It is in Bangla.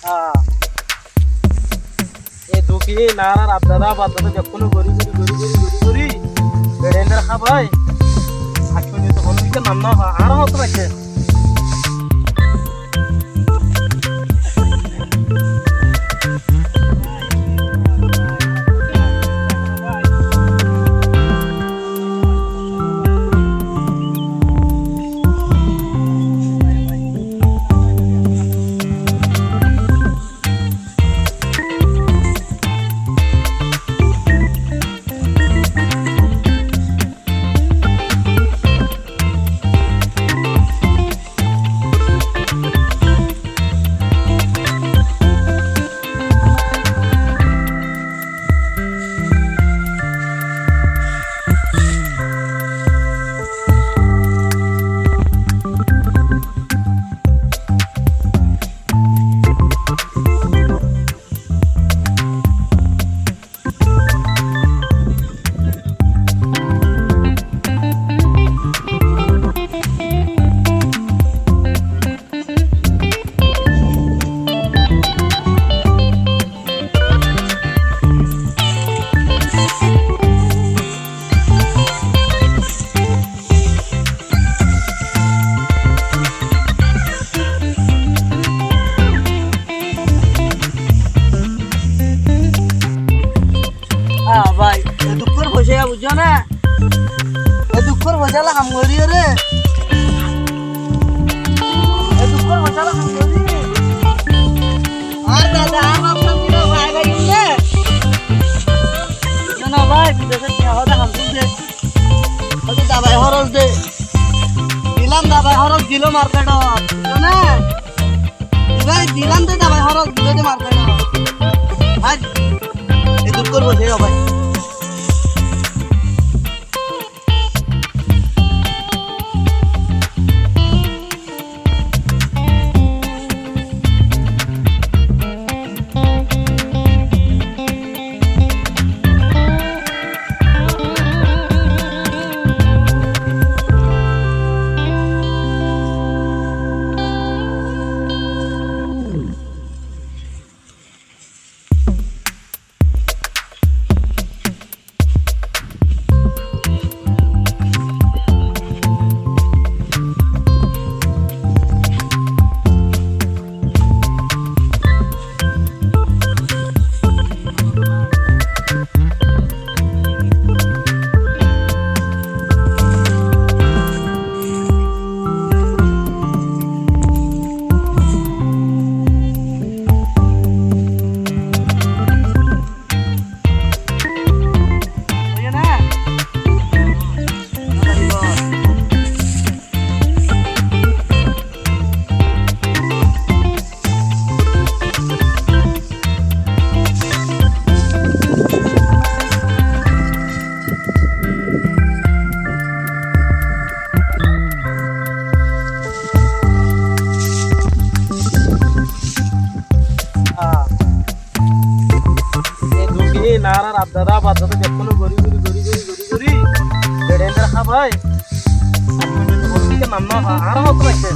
এই দুঃখী নানার আবদাদা বাদ্দাদা যখন গড়ি গড়ি গড়ি গড়ি গড়ি গড়ি বেড়ে খাবাই আজকে তো কোনো দিকে নাম না আরো হতে পারছে বুঝছো না দুঃখর বোঝালা কাম করি রে দুঃখর বোঝালা কাম করি আর দাদা আমার সামনে ভাই ভাই রে না ভাই বিদেশে টাকা কাম করতে ওই দাবাই খরচ দে দিলাম দাবাই খরচ দিল মার্কেট না ভাই দিলাম তো দাবাই খরচ দিল যে মার্কেট ভাই এই দুঃখর বোঝে ভাই নানার আবদাদা বাদ্দাদা যখন গড়ি গড়ি গড়ি গড়ি গড়ি গড়ি বেড়ে খাবাই আজকে তো কোনো দিকে নাম না আরো হতে পারছে